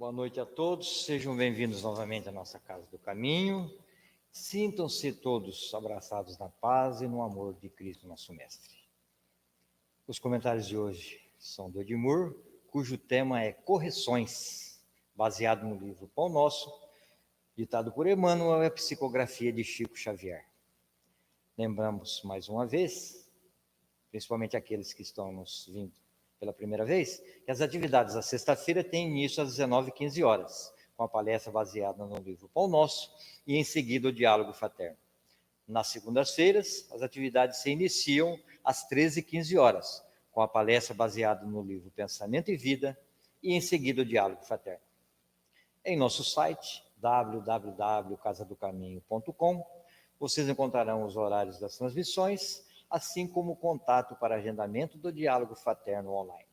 Boa noite a todos, sejam bem-vindos novamente à nossa Casa do Caminho. Sintam-se todos abraçados na paz e no amor de Cristo, nosso Mestre. Os comentários de hoje são do Edmur, cujo tema é Correções, baseado no livro Pão Nosso, ditado por Emmanuel, e a psicografia de Chico Xavier. Lembramos mais uma vez, principalmente aqueles que estão nos vindo pela primeira vez, que as atividades da sexta-feira têm início às 19h15, com a palestra baseada no livro Pão Nosso e em seguida o diálogo fraterno. Nas segundas-feiras, as atividades se iniciam às 13h15, com a palestra baseada no livro Pensamento e Vida e em seguida o diálogo fraterno. Em nosso site, www.casadocaminho.com, vocês encontrarão os horários das transmissões, assim como o contato para agendamento do diálogo fraterno online.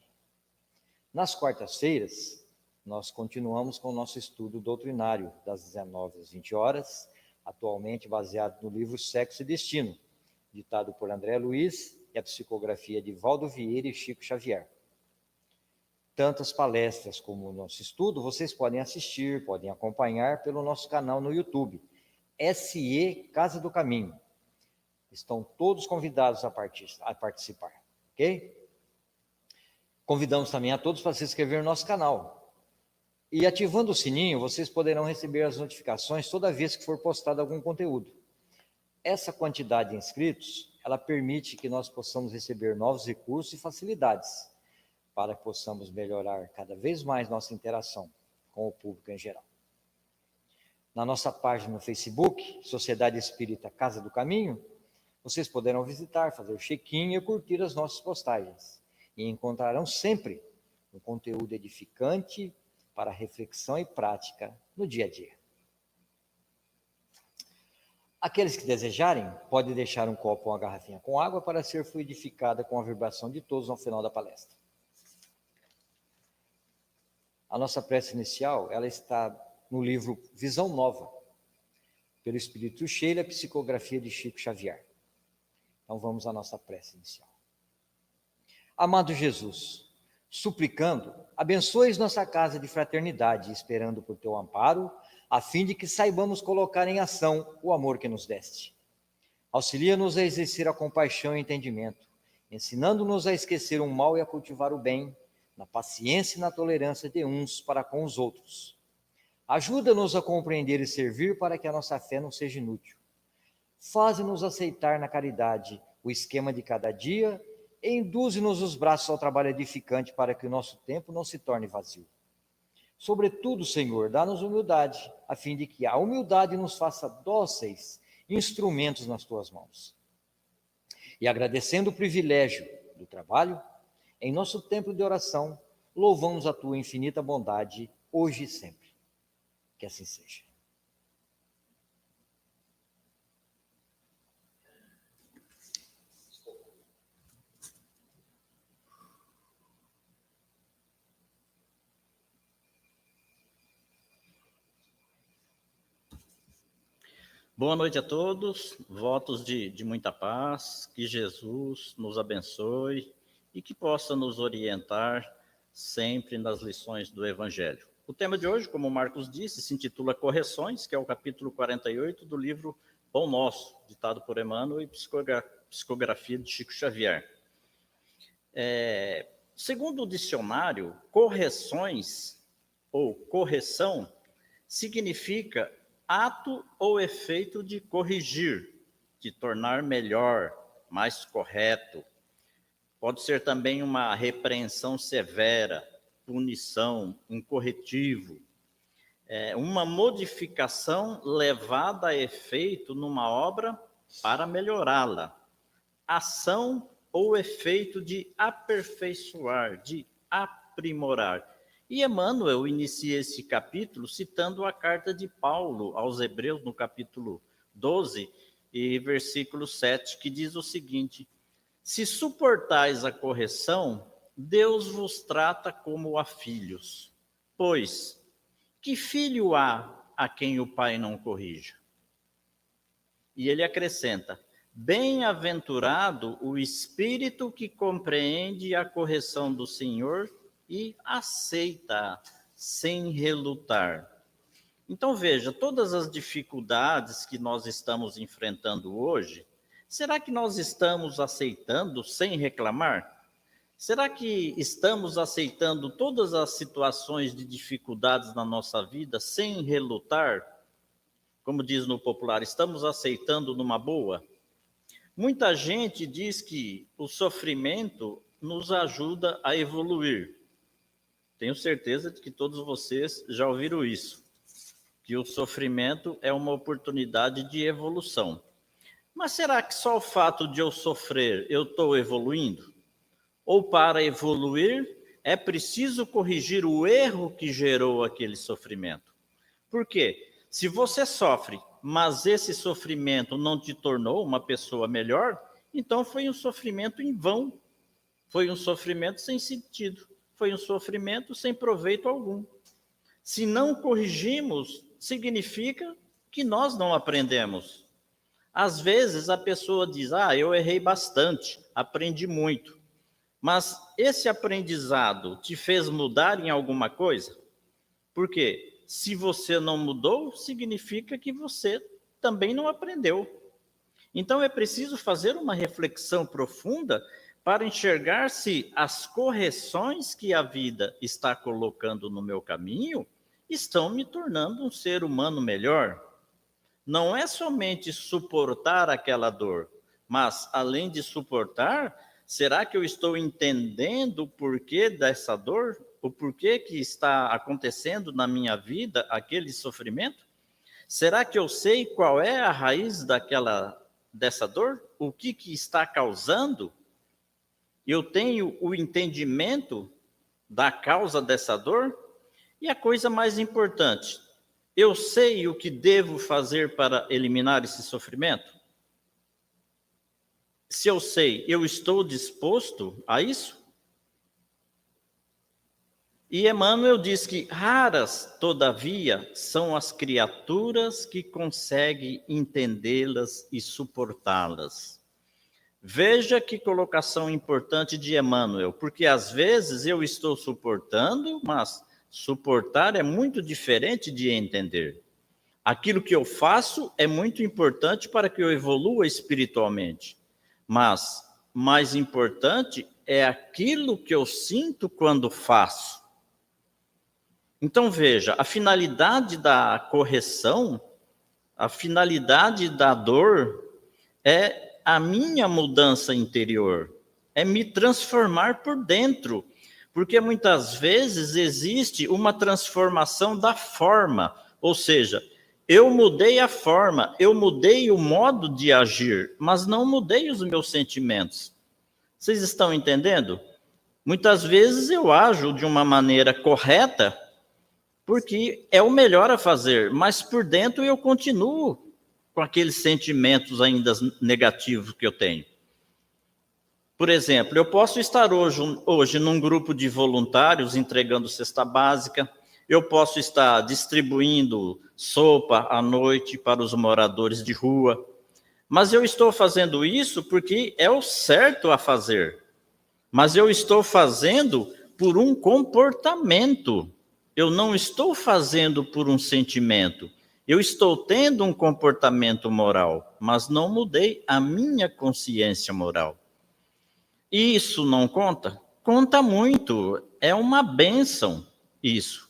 Nas quartas-feiras, nós continuamos com o nosso estudo doutrinário das 19h às 20h, atualmente baseado no livro Sexo e Destino, ditado por André Luiz e a psicografia de Valdo Vieira e Chico Xavier. Tantas palestras como o nosso estudo, vocês podem assistir, podem acompanhar pelo nosso canal no YouTube, SE Casa do Caminho. Estão todos convidados a participar, ok? Convidamos também a todos para se inscrever no nosso canal. E ativando o sininho, vocês poderão receber as notificações toda vez que for postado algum conteúdo. Essa quantidade de inscritos, ela permite que nós possamos receber novos recursos e facilidades, para que possamos melhorar cada vez mais nossa interação com o público em geral. Na nossa página no Facebook, Sociedade Espírita Casa do Caminho, vocês poderão visitar, fazer check-in e curtir as nossas postagens. E encontrarão sempre um conteúdo edificante para reflexão e prática no dia a dia. Aqueles que desejarem, podem deixar um copo ou uma garrafinha com água para ser fluidificada com a vibração de todos no final da palestra. A nossa prece inicial, ela está no livro Visão Nova, pelo Espírito Sheila, a psicografia de Chico Xavier. Então vamos à nossa prece inicial. Amado Jesus, suplicando, abençoes nossa casa de fraternidade, esperando por teu amparo, a fim de que saibamos colocar em ação o amor que nos deste. Auxilia-nos a exercer a compaixão e entendimento, ensinando-nos a esquecer o mal e a cultivar o bem, na paciência e na tolerância de uns para com os outros. Ajuda-nos a compreender e servir para que a nossa fé não seja inútil. Faze-nos aceitar na caridade o esquema de cada dia e induze-nos os braços ao trabalho edificante para que o nosso tempo não se torne vazio. Sobretudo, Senhor, dá-nos humildade, a fim de que a humildade nos faça dóceis instrumentos nas tuas mãos. E agradecendo o privilégio do trabalho, em nosso tempo de oração, louvamos a tua infinita bondade, hoje e sempre. Que assim seja. Boa noite a todos, votos de muita paz, que Jesus nos abençoe e que possa nos orientar sempre nas lições do Evangelho. O tema de hoje, como o Marcos disse, se intitula Correções, que é o capítulo 48 do livro Pão Nosso, ditado por Emmanuel e psicografia de Chico Xavier. Segundo o dicionário, correções ou correção significa ato ou efeito de corrigir, de tornar melhor, mais correto. Pode ser também uma repreensão severa, punição, um corretivo, uma modificação levada a efeito numa obra para melhorá-la. Ação ou efeito de aperfeiçoar, de aprimorar. E Emmanuel inicia esse capítulo citando a carta de Paulo aos Hebreus, no capítulo 12, e versículo 7, que diz o seguinte: se suportais a correção, Deus vos trata como a filhos. Pois, que filho há a quem o pai não corrija? E ele acrescenta: bem-aventurado o espírito que compreende a correção do Senhor e aceita-a sem relutar. Então, veja, todas as dificuldades que nós estamos enfrentando hoje, será que nós estamos aceitando sem reclamar? Será que estamos aceitando todas as situações de dificuldades na nossa vida sem relutar? Como diz no popular, estamos aceitando numa boa? Muita gente diz que o sofrimento nos ajuda a evoluir. Tenho certeza de que todos vocês já ouviram isso, que o sofrimento é uma oportunidade de evolução. Mas será que só o fato de eu sofrer eu estou evoluindo? Ou para evoluir é preciso corrigir o erro que gerou aquele sofrimento? Por quê? Se você sofre, mas esse sofrimento não te tornou uma pessoa melhor, então foi um sofrimento em vão, foi um sofrimento sem sentido, foi um sofrimento sem proveito algum. Se não corrigimos, significa que nós não aprendemos. Às vezes a pessoa diz, eu errei bastante, aprendi muito. Mas esse aprendizado te fez mudar em alguma coisa? Por quê? Se você não mudou, significa que você também não aprendeu. Então é preciso fazer uma reflexão profunda para enxergar se as correções que a vida está colocando no meu caminho estão me tornando um ser humano melhor. Não é somente suportar aquela dor, mas além de suportar, será que eu estou entendendo o porquê dessa dor? O porquê que está acontecendo na minha vida aquele sofrimento? Será que eu sei qual é a raiz dessa dor? O que está causando? Eu tenho o entendimento da causa dessa dor? E a coisa mais importante, eu sei o que devo fazer para eliminar esse sofrimento? Se eu sei, eu estou disposto a isso? E Emmanuel diz que raras, todavia, são as criaturas que conseguem entendê-las e suportá-las. Veja que colocação importante de Emmanuel, porque às vezes eu estou suportando, mas suportar é muito diferente de entender. Aquilo que eu faço é muito importante para que eu evolua espiritualmente, mas mais importante é aquilo que eu sinto quando faço. Então veja, a finalidade da correção, a finalidade da dor é a minha mudança interior, é me transformar por dentro, porque muitas vezes existe uma transformação da forma, ou seja, eu mudei a forma, eu mudei o modo de agir, mas não mudei os meus sentimentos. Vocês estão entendendo? Muitas vezes eu ajo de uma maneira correta, porque é o melhor a fazer, mas por dentro eu continuo com aqueles sentimentos ainda negativos que eu tenho. Por exemplo, eu posso estar hoje num grupo de voluntários entregando cesta básica, eu posso estar distribuindo sopa à noite para os moradores de rua, mas eu estou fazendo isso porque é o certo a fazer, mas eu estou fazendo por um comportamento. Eu não estou fazendo por um sentimento. Eu estou tendo um comportamento moral, mas não mudei a minha consciência moral. E isso não conta? Conta muito. É uma bênção isso.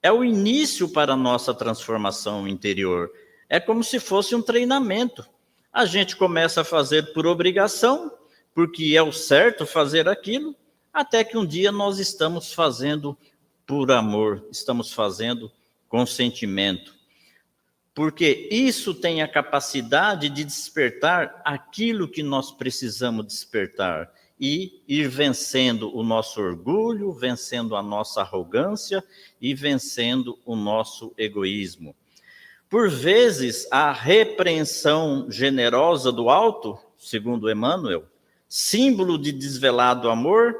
É o início para a nossa transformação interior. É como se fosse um treinamento. A gente começa a fazer por obrigação, porque é o certo fazer aquilo, até que um dia nós estamos fazendo por amor, estamos fazendo com sentimento. Porque isso tem a capacidade de despertar aquilo que nós precisamos despertar e ir vencendo o nosso orgulho, vencendo a nossa arrogância e vencendo o nosso egoísmo. Por vezes, a repreensão generosa do alto, segundo Emmanuel, símbolo de desvelado amor,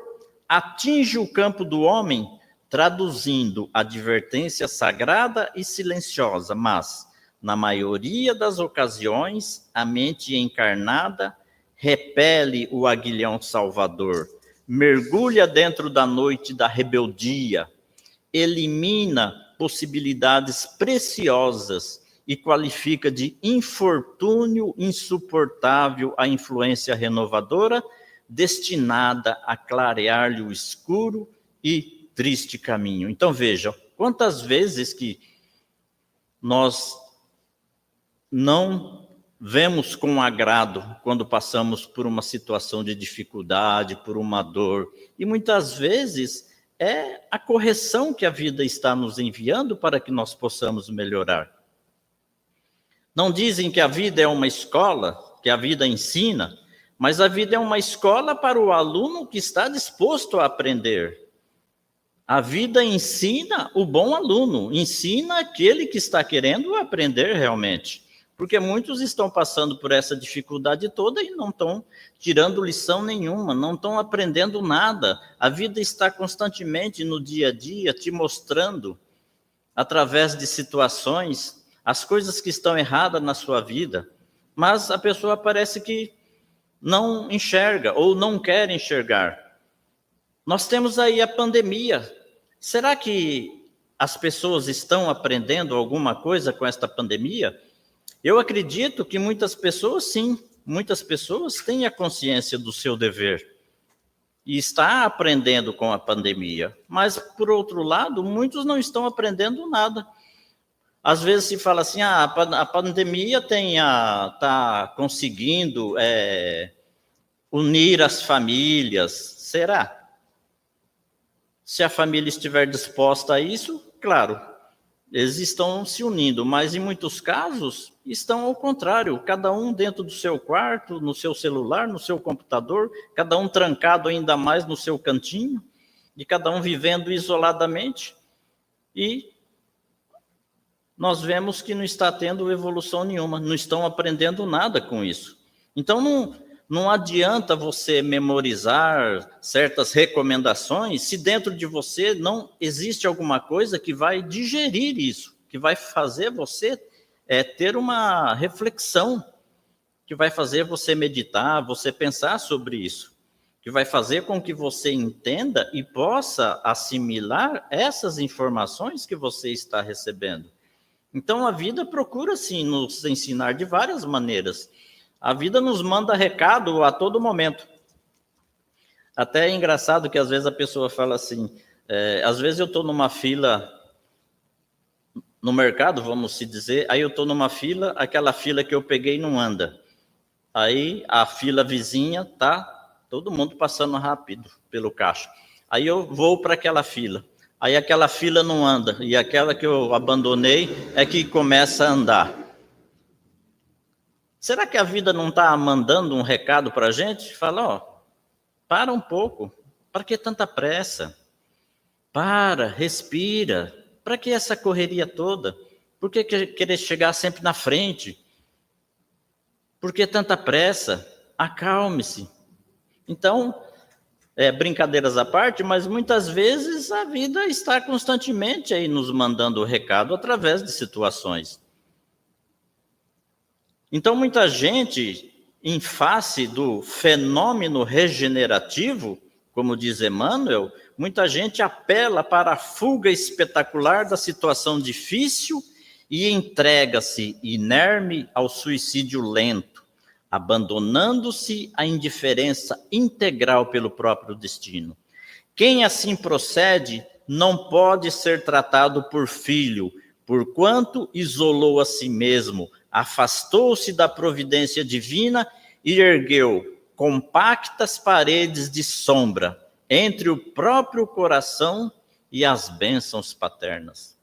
atinge o campo do homem, traduzindo advertência sagrada e silenciosa, mas, na maioria das ocasiões, a mente encarnada repele o aguilhão salvador, mergulha dentro da noite da rebeldia elimina possibilidades preciosas e qualifica de infortúnio insuportável a influência renovadora, destinada a clarear-lhe o escuro e triste caminho. Então vejam, quantas vezes que nós não vemos com agrado quando passamos por uma situação de dificuldade, por uma dor, e muitas vezes é a correção que a vida está nos enviando para que nós possamos melhorar. Não dizem que a vida é uma escola, que a vida ensina, mas a vida é uma escola para o aluno que está disposto a aprender. A vida ensina o bom aluno, ensina aquele que está querendo aprender realmente. Porque muitos estão passando por essa dificuldade toda e não estão tirando lição nenhuma, não estão aprendendo nada. A vida está constantemente no dia a dia te mostrando, através de situações, as coisas que estão erradas na sua vida, mas a pessoa parece que não enxerga ou não quer enxergar. Nós temos aí a pandemia. Será que as pessoas estão aprendendo alguma coisa com esta pandemia? Eu acredito que muitas pessoas, sim, muitas pessoas têm a consciência do seu dever e está aprendendo com a pandemia. Mas, por outro lado, muitos não estão aprendendo nada. Às vezes se fala assim, a pandemia está conseguindo unir as famílias. Será? Se a família estiver disposta a isso, claro, eles estão se unindo, mas em muitos casos estão ao contrário, cada um dentro do seu quarto, no seu celular, no seu computador, cada um trancado ainda mais no seu cantinho, e cada um vivendo isoladamente, e nós vemos que não está tendo evolução nenhuma, não estão aprendendo nada com isso. Então, não adianta você memorizar certas recomendações se dentro de você não existe alguma coisa que vai digerir isso, que vai fazer você ter uma reflexão, que vai fazer você meditar, você pensar sobre isso, que vai fazer com que você entenda e possa assimilar essas informações que você está recebendo. Então, a vida procura, sim, nos ensinar de várias maneiras. A vida nos manda recado a todo momento. Até é engraçado que, às vezes, a pessoa fala assim, às vezes eu estou numa fila no mercado, vamos se dizer, aí eu estou numa fila, aquela fila que eu peguei não anda. Aí, a fila vizinha, tá todo mundo passando rápido pelo caixa. Aí eu vou para aquela fila. Aí aquela fila não anda, e aquela que eu abandonei é que começa a andar. Será que a vida não está mandando um recado para a gente? Fala, para um pouco, para que tanta pressa? Para, respira, para que essa correria toda? Por que querer chegar sempre na frente? Por que tanta pressa? Acalme-se. Então, brincadeiras à parte, mas muitas vezes a vida está constantemente aí nos mandando o recado através de situações. Então, muita gente, em face do fenômeno regenerativo, como diz Emmanuel, muita gente apela para a fuga espetacular da situação difícil e entrega-se inerme ao suicídio lento, abandonando-se à indiferença integral pelo próprio destino. Quem assim procede não pode ser tratado por filho, porquanto isolou a si mesmo, afastou-se da providência divina e ergueu compactas paredes de sombra entre o próprio coração e as bênçãos paternas.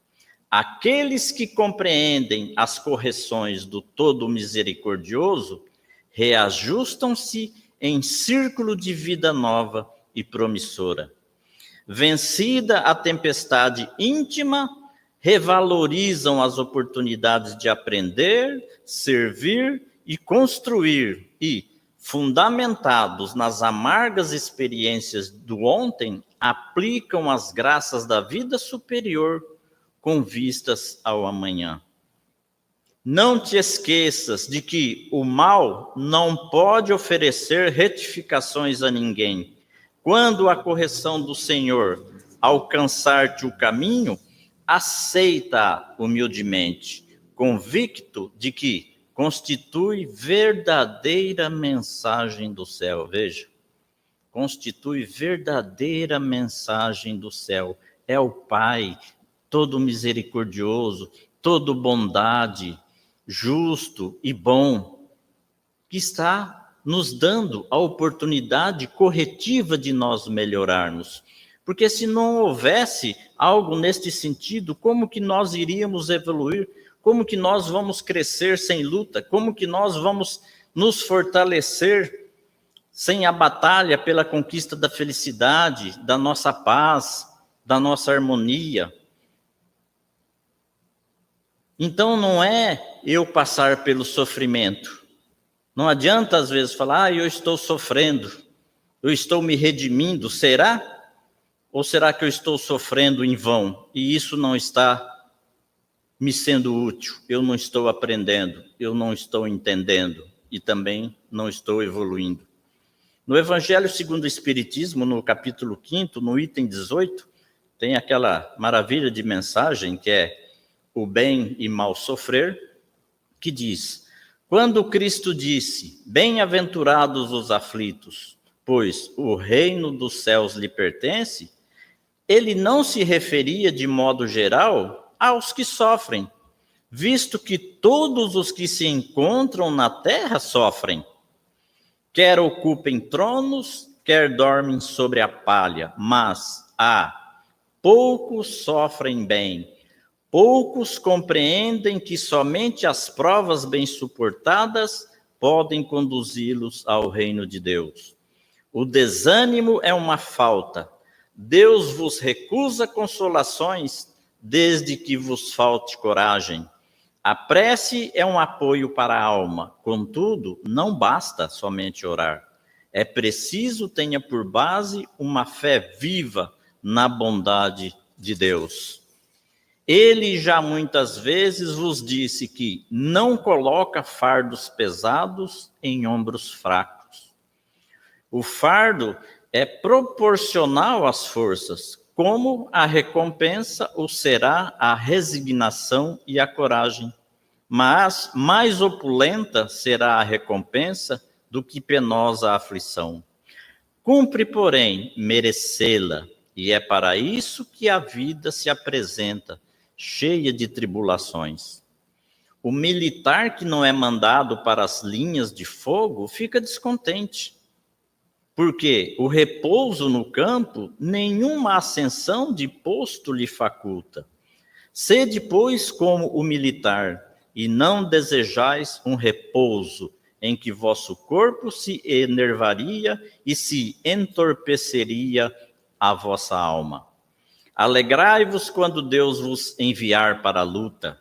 Aqueles que compreendem as correções do Todo Misericordioso reajustam-se em círculo de vida nova e promissora. Vencida a tempestade íntima, revalorizam as oportunidades de aprender, servir e construir e, fundamentados nas amargas experiências do ontem, aplicam as graças da vida superior com vistas ao amanhã. Não te esqueças de que o mal não pode oferecer retificações a ninguém. Quando a correção do Senhor alcançar-te o caminho, aceita humildemente, convicto de que constitui verdadeira mensagem do céu. Veja, constitui verdadeira mensagem do céu. É o Pai, todo misericordioso, todo bondade, justo e bom, que está nos dando a oportunidade corretiva de nós melhorarmos. Porque se não houvesse algo neste sentido, como que nós iríamos evoluir? Como que nós vamos crescer sem luta? Como que nós vamos nos fortalecer sem a batalha pela conquista da felicidade, da nossa paz, da nossa harmonia? Então não é eu passar pelo sofrimento. Não adianta às vezes falar, eu estou sofrendo, eu estou me redimindo, será? Ou será que eu estou sofrendo em vão e isso não está me sendo útil? Eu não estou aprendendo, eu não estou entendendo e também não estou evoluindo. No Evangelho segundo o Espiritismo, no capítulo 5º, no item 18, tem aquela maravilha de mensagem que é o bem e mal sofrer, que diz: quando Cristo disse, bem-aventurados os aflitos, pois o reino dos céus lhe pertence, ele não se referia de modo geral aos que sofrem, visto que todos os que se encontram na terra sofrem, quer ocupem tronos, quer dormem sobre a palha, mas poucos sofrem bem, poucos compreendem que somente as provas bem suportadas podem conduzi-los ao reino de Deus. O desânimo é uma falta. Deus vos recusa consolações desde que vos falte coragem. A prece é um apoio para a alma, contudo, não basta somente orar. É preciso tenha por base uma fé viva na bondade de Deus. Ele já muitas vezes vos disse que não coloca fardos pesados em ombros fracos. O fardo é proporcional às forças, como a recompensa o será a resignação e a coragem. Mas mais opulenta será a recompensa do que penosa a aflição. Cumpre, porém, merecê-la, e é para isso que a vida se apresenta, cheia de tribulações. O militar que não é mandado para as linhas de fogo fica descontente, porque o repouso no campo nenhuma ascensão de posto lhe faculta. Sede, pois, como o militar, e não desejais um repouso em que vosso corpo se enervaria e se entorpeceria a vossa alma. Alegrai-vos quando Deus vos enviar para a luta.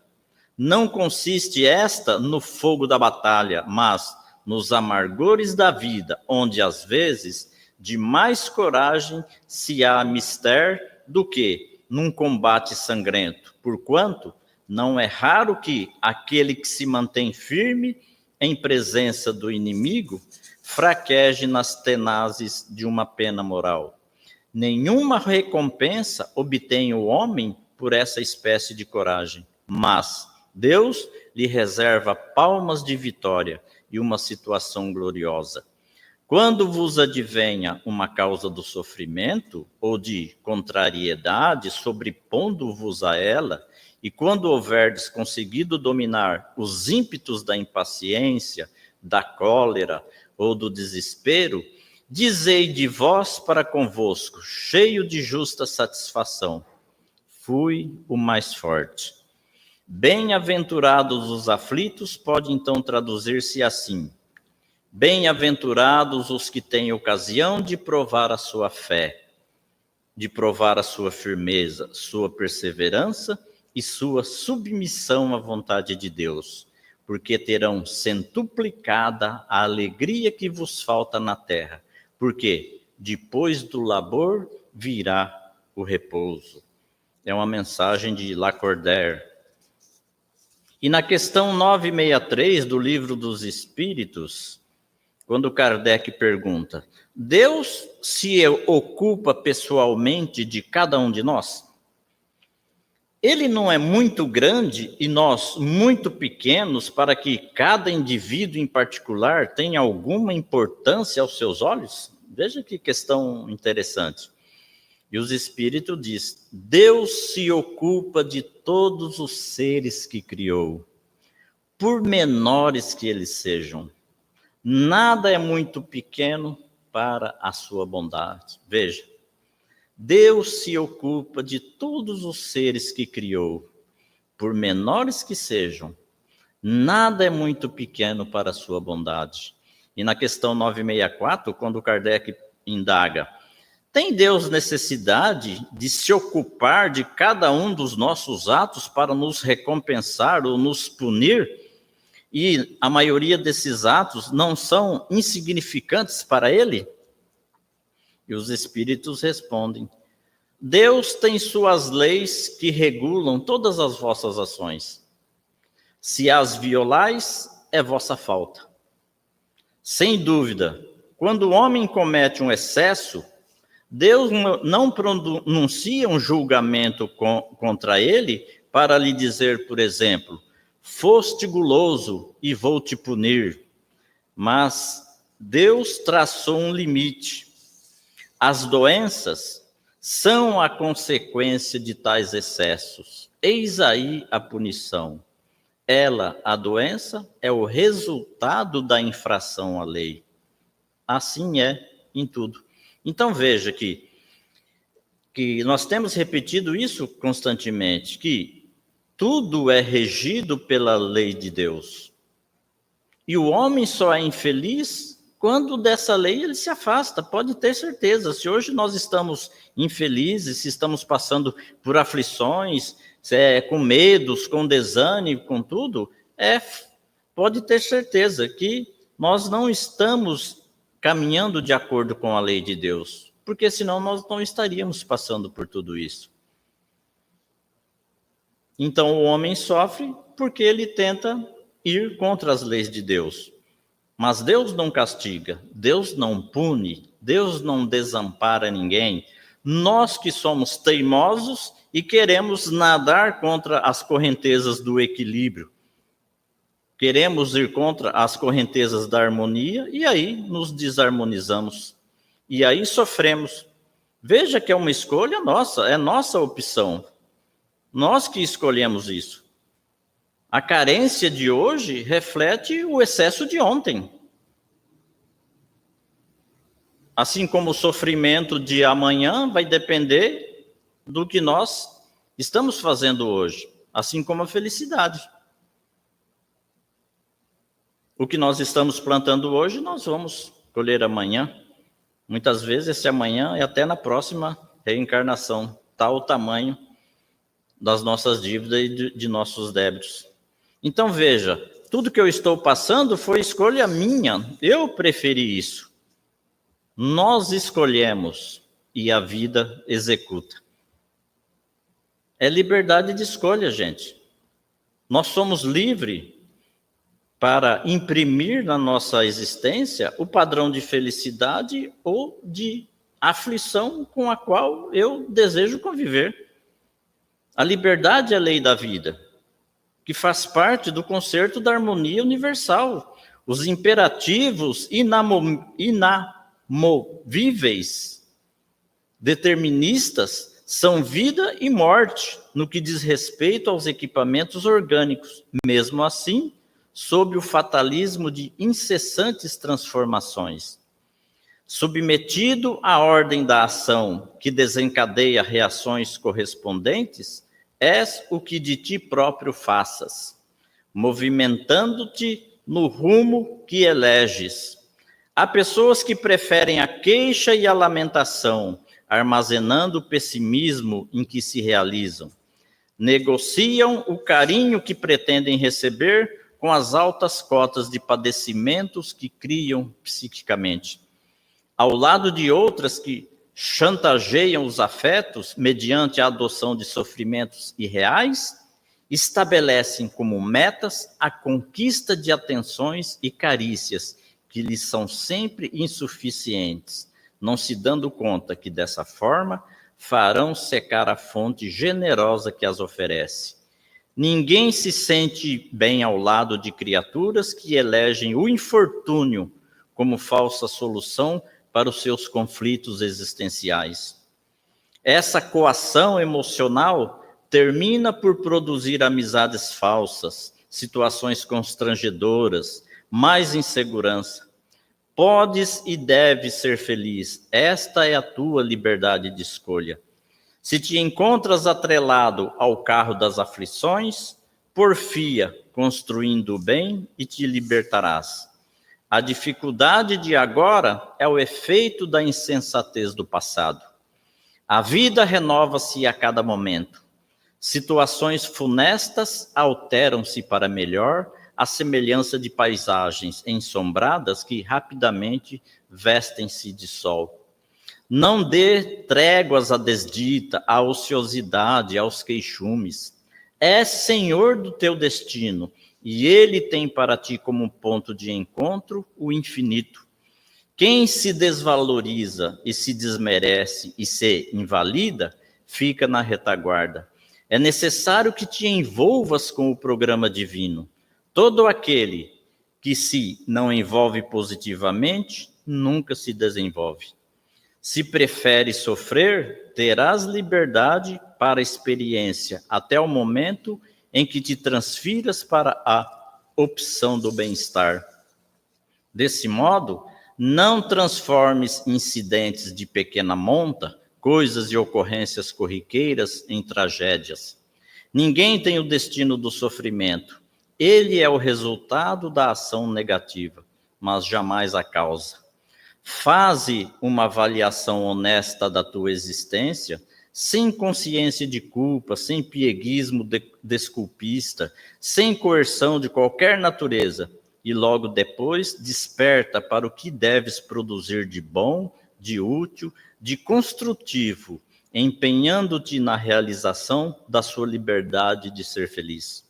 Não consiste esta no fogo da batalha, mas nos amargores da vida, onde às vezes de mais coragem se há mister do que num combate sangrento, porquanto não é raro que aquele que se mantém firme em presença do inimigo fraqueje nas tenazes de uma pena moral. Nenhuma recompensa obtém o homem por essa espécie de coragem, mas Deus lhe reserva palmas de vitória e uma situação gloriosa. Quando vos advenha uma causa do sofrimento ou de contrariedade, sobrepondo-vos a ela, e quando houverdes conseguido dominar os ímpetos da impaciência, da cólera ou do desespero, dizei de vós para convosco, cheio de justa satisfação: fui o mais forte. Bem-aventurados os aflitos pode então traduzir-se assim: bem-aventurados os que têm ocasião de provar a sua fé, de provar a sua firmeza, sua perseverança e sua submissão à vontade de Deus, porque terão centuplicada a alegria que vos falta na terra, porque depois do labor virá o repouso. É uma mensagem de Lacordaire. E na questão 963 do Livro dos Espíritos, quando Kardec pergunta: Deus se ocupa pessoalmente de cada um de nós? Ele não é muito grande e nós muito pequenos para que cada indivíduo em particular tenha alguma importância aos seus olhos? Veja que questão interessante. E os Espíritos diz: Deus se ocupa de todos os seres que criou, por menores que eles sejam. Nada é muito pequeno para a sua bondade. Veja, Deus se ocupa de todos os seres que criou, por menores que sejam. Nada é muito pequeno para a sua bondade. E na questão 964, quando Kardec indaga: tem Deus necessidade de se ocupar de cada um dos nossos atos para nos recompensar ou nos punir? E a maioria desses atos não são insignificantes para ele? E os Espíritos respondem: Deus tem suas leis que regulam todas as vossas ações. Se as violais, é vossa falta. Sem dúvida, quando o homem comete um excesso, Deus não pronuncia um julgamento contra ele para lhe dizer, por exemplo: foste guloso e vou te punir. Mas Deus traçou um limite. As doenças são a consequência de tais excessos. Eis aí a punição. Ela, a doença, é o resultado da infração à lei. Assim é em tudo. Então veja que nós temos repetido isso constantemente, que tudo é regido pela lei de Deus. E o homem só é infeliz quando dessa lei ele se afasta, pode ter certeza. Se hoje nós estamos infelizes, se estamos passando por aflições, com medos, com desânimo, com tudo, pode ter certeza que nós não estamos caminhando de acordo com a lei de Deus, porque senão nós não estaríamos passando por tudo isso. Então o homem sofre porque ele tenta ir contra as leis de Deus. Mas Deus não castiga, Deus não pune, Deus não desampara ninguém. Nós que somos teimosos e queremos nadar contra as correntezas do equilíbrio. Queremos ir contra as correntezas da harmonia e aí nos desarmonizamos. E aí sofremos. Veja que é uma escolha nossa, é nossa opção. Nós que escolhemos isso. A carência de hoje reflete o excesso de ontem. Assim como o sofrimento de amanhã vai depender do que nós estamos fazendo hoje, assim como a felicidade. O que nós estamos plantando hoje, nós vamos colher amanhã. Muitas vezes esse amanhã é até na próxima reencarnação, tal o tamanho das nossas dívidas e de nossos débitos. Então veja, tudo que eu estou passando foi escolha minha, eu preferi isso. Nós escolhemos e a vida executa. É liberdade de escolha, gente. Nós somos livres para imprimir na nossa existência o padrão de felicidade ou de aflição com a qual eu desejo conviver. A liberdade é a lei da vida, que faz parte do concerto da harmonia universal. Os imperativos inamovíveis, deterministas, são vida e morte no que diz respeito aos equipamentos orgânicos. Mesmo assim, sob o fatalismo de incessantes transformações. Submetido à ordem da ação que desencadeia reações correspondentes, és o que de ti próprio faças, movimentando-te no rumo que eleges. Há pessoas que preferem a queixa e a lamentação, armazenando o pessimismo em que se realizam. Negociam o carinho que pretendem receber com as altas cotas de padecimentos que criam psiquicamente. Ao lado de outras que chantageiam os afetos mediante a adoção de sofrimentos irreais, estabelecem como metas a conquista de atenções e carícias que lhes são sempre insuficientes, não se dando conta que, dessa forma, farão secar a fonte generosa que as oferece. Ninguém se sente bem ao lado de criaturas que elegem o infortúnio como falsa solução para os seus conflitos existenciais. Essa coação emocional termina por produzir amizades falsas, situações constrangedoras, mais insegurança. Podes e deves ser feliz, esta é a tua liberdade de escolha. Se te encontras atrelado ao carro das aflições, porfia, construindo o bem e te libertarás. A dificuldade de agora é o efeito da insensatez do passado. A vida renova-se a cada momento. Situações funestas alteram-se para melhor, à semelhança de paisagens ensombradas que rapidamente vestem-se de sol. Não dê tréguas à desdita, à ociosidade, aos queixumes. És senhor do teu destino, e ele tem para ti como ponto de encontro o infinito. Quem se desvaloriza e se desmerece e se invalida, fica na retaguarda. É necessário que te envolvas com o programa divino. Todo aquele que se não envolve positivamente, nunca se desenvolve. Se prefere sofrer, terás liberdade para a experiência, até o momento em que te transfiras para a opção do bem-estar. Desse modo, não transformes incidentes de pequena monta, coisas e ocorrências corriqueiras, em tragédias. Ninguém tem o destino do sofrimento. Ele é o resultado da ação negativa, mas jamais a causa. Faze uma avaliação honesta da tua existência, sem consciência de culpa, sem pieguismo desculpista, sem coerção de qualquer natureza, e logo depois desperta para o que deves produzir de bom, de útil, de construtivo, empenhando-te na realização da sua liberdade de ser feliz.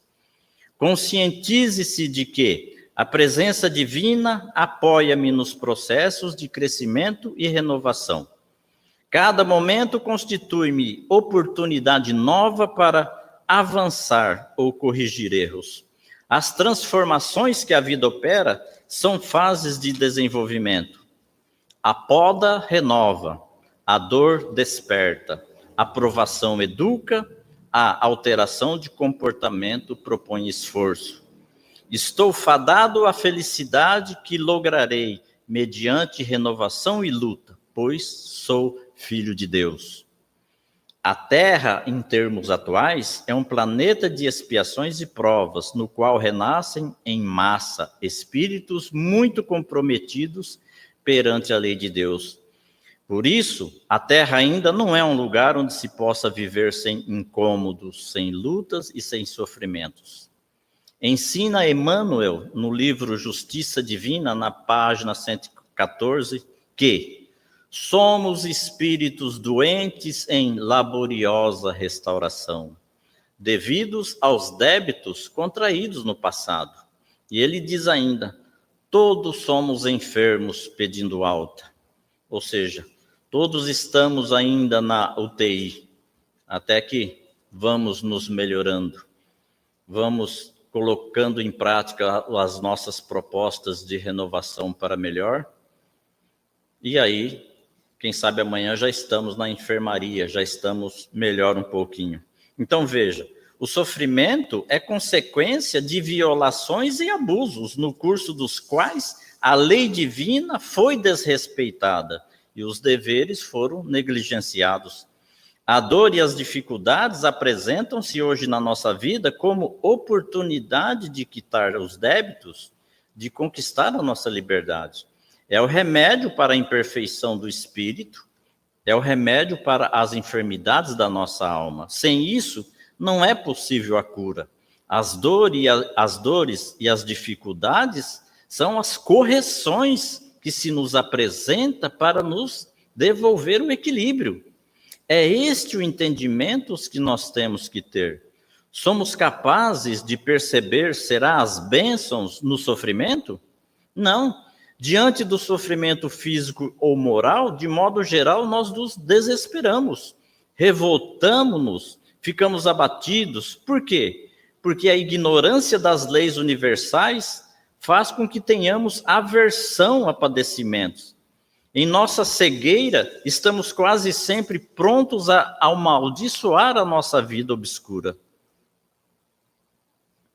Conscientize-se de que a presença divina apoia-me nos processos de crescimento e renovação. Cada momento constitui-me oportunidade nova para avançar ou corrigir erros. As transformações que a vida opera são fases de desenvolvimento. A poda renova, a dor desperta, a provação educa, a alteração de comportamento propõe esforço. Estou fadado à felicidade que lograrei mediante renovação e luta, pois sou filho de Deus. A Terra, em termos atuais, é um planeta de expiações e provas, no qual renascem em massa espíritos muito comprometidos perante a lei de Deus. Por isso, a Terra ainda não é um lugar onde se possa viver sem incômodos, sem lutas e sem sofrimentos. Ensina Emmanuel, no livro Justiça Divina, na página 114, que somos espíritos doentes em laboriosa restauração, devidos aos débitos contraídos no passado. E ele diz ainda, todos somos enfermos pedindo alta. Ou seja, todos estamos ainda na UTI, até que vamos nos melhorando, vamos colocando em prática as nossas propostas de renovação para melhor. E aí, quem sabe amanhã já estamos na enfermaria, já estamos melhor um pouquinho. Então veja, o sofrimento é consequência de violações e abusos, no curso dos quais a lei divina foi desrespeitada e os deveres foram negligenciados. A dor e as dificuldades apresentam-se hoje na nossa vida como oportunidade de quitar os débitos, de conquistar a nossa liberdade. É o remédio para a imperfeição do espírito, é o remédio para as enfermidades da nossa alma. Sem isso, não é possível a cura. As dores e as dificuldades são as correções que se nos apresenta para nos devolver o equilíbrio. É este o entendimento que nós temos que ter. Somos capazes de perceber, será as bênçãos no sofrimento? Não. Diante do sofrimento físico ou moral, de modo geral, nós nos desesperamos, revoltamos-nos, ficamos abatidos. Por quê? Porque a ignorância das leis universais faz com que tenhamos aversão a padecimentos. Em nossa cegueira, estamos quase sempre prontos a amaldiçoar a nossa vida obscura.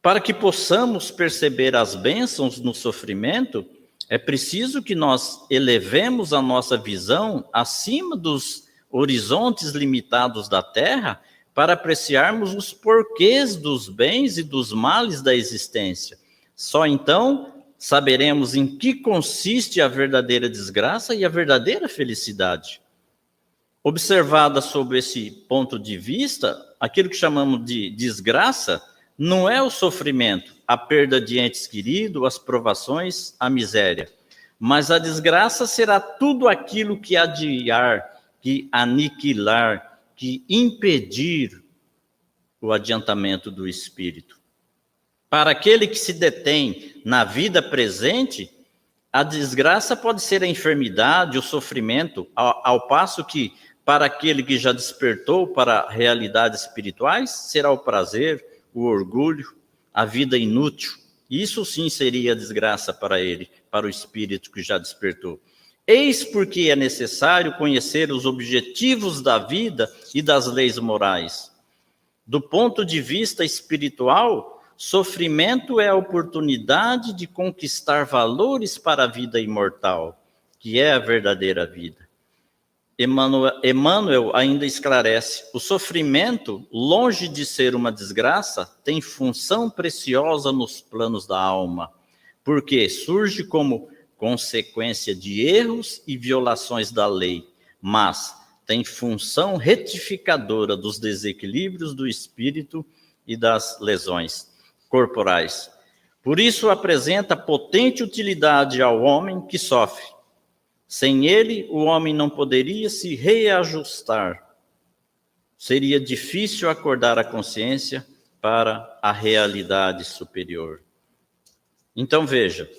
Para que possamos perceber as bênçãos no sofrimento, é preciso que nós elevemos a nossa visão acima dos horizontes limitados da terra para apreciarmos os porquês dos bens e dos males da existência. Só então saberemos em que consiste a verdadeira desgraça e a verdadeira felicidade. Observada sob esse ponto de vista, aquilo que chamamos de desgraça não é o sofrimento, a perda de entes queridos, as provações, a miséria. Mas a desgraça será tudo aquilo que adiar, que aniquilar, que impedir o adiantamento do espírito. Para aquele que se detém na vida presente, a desgraça pode ser a enfermidade, o sofrimento, ao passo que, para aquele que já despertou para realidades espirituais, será o prazer, o orgulho, a vida inútil. Isso sim seria desgraça para ele, para o espírito que já despertou. Eis porque é necessário conhecer os objetivos da vida e das leis morais. Do ponto de vista espiritual, sofrimento é a oportunidade de conquistar valores para a vida imortal, que é a verdadeira vida. Emmanuel ainda esclarece: o sofrimento, longe de ser uma desgraça, tem função preciosa nos planos da alma, porque surge como consequência de erros e violações da lei, mas tem função retificadora dos desequilíbrios do espírito e das lesões corporais. Por isso apresenta potente utilidade ao homem que sofre. Sem ele, o homem não poderia se reajustar. Seria difícil acordar a consciência para a realidade superior. Então veja,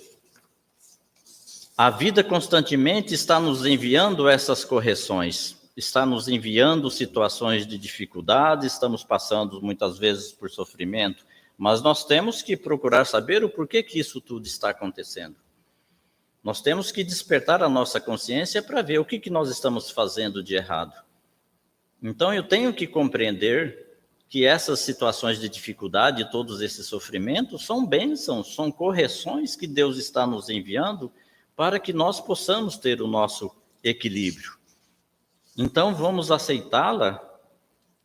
a vida constantemente está nos enviando essas correções, está nos enviando situações de dificuldade, estamos passando muitas vezes por sofrimento, mas nós temos que procurar saber o porquê que isso tudo está acontecendo. Nós temos que despertar a nossa consciência para ver o que nós estamos fazendo de errado. Então eu tenho que compreender que essas situações de dificuldade, todos esses sofrimentos, são bênçãos, são correções que Deus está nos enviando para que nós possamos ter o nosso equilíbrio. Então vamos aceitá-la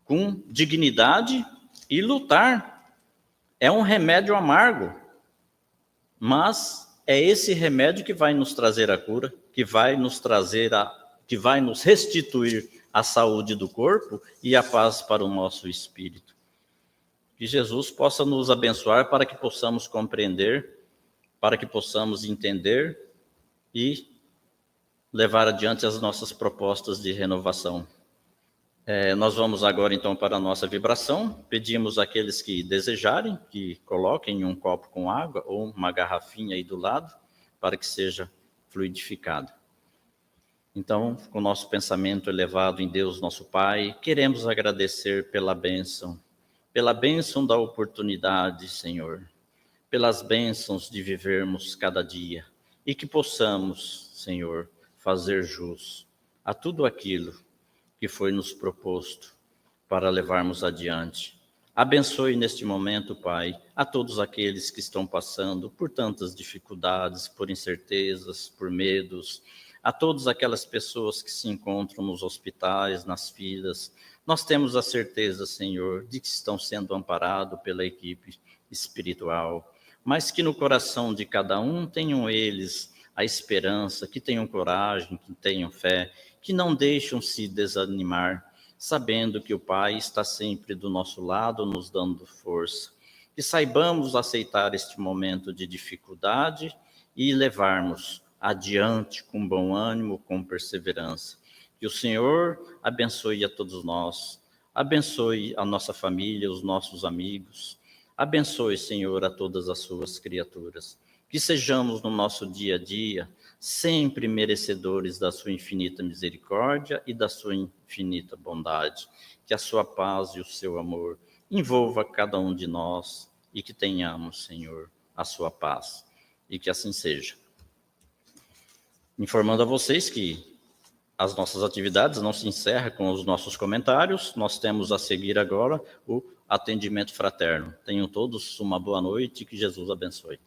com dignidade e lutar. É um remédio amargo, mas é esse remédio que vai nos trazer a cura, que vai nos restituir a saúde do corpo e a paz para o nosso espírito. Que Jesus possa nos abençoar para que possamos compreender, para que possamos entender e levar adiante as nossas propostas de renovação. Nós vamos agora então para a nossa vibração. Pedimos àqueles que desejarem que coloquem um copo com água ou uma garrafinha aí do lado para que seja fluidificado. Então, com o nosso pensamento elevado em Deus, nosso Pai, queremos agradecer pela bênção da oportunidade, Senhor, pelas bênçãos de vivermos cada dia e que possamos, Senhor, fazer jus a tudo aquilo que foi nos proposto para levarmos adiante. Abençoe neste momento, Pai, a todos aqueles que estão passando por tantas dificuldades, por incertezas, por medos, a todas aquelas pessoas que se encontram nos hospitais, nas filas. Nós temos a certeza, Senhor, de que estão sendo amparados pela equipe espiritual, mas que no coração de cada um tenham eles a esperança, que tenham coragem, que tenham fé, que não deixam se desanimar, sabendo que o Pai está sempre do nosso lado, nos dando força. Que saibamos aceitar este momento de dificuldade e levarmos adiante com bom ânimo, com perseverança. Que o Senhor abençoe a todos nós, abençoe a nossa família, os nossos amigos, abençoe, Senhor, a todas as suas criaturas. Que sejamos no nosso dia a dia sempre merecedores da sua infinita misericórdia e da sua infinita bondade. Que a sua paz e o seu amor envolva cada um de nós e que tenhamos, Senhor, a sua paz. E que assim seja. Informando a vocês que as nossas atividades não se encerram com os nossos comentários, nós temos a seguir agora o atendimento fraterno. Tenham todos uma boa noite e que Jesus abençoe.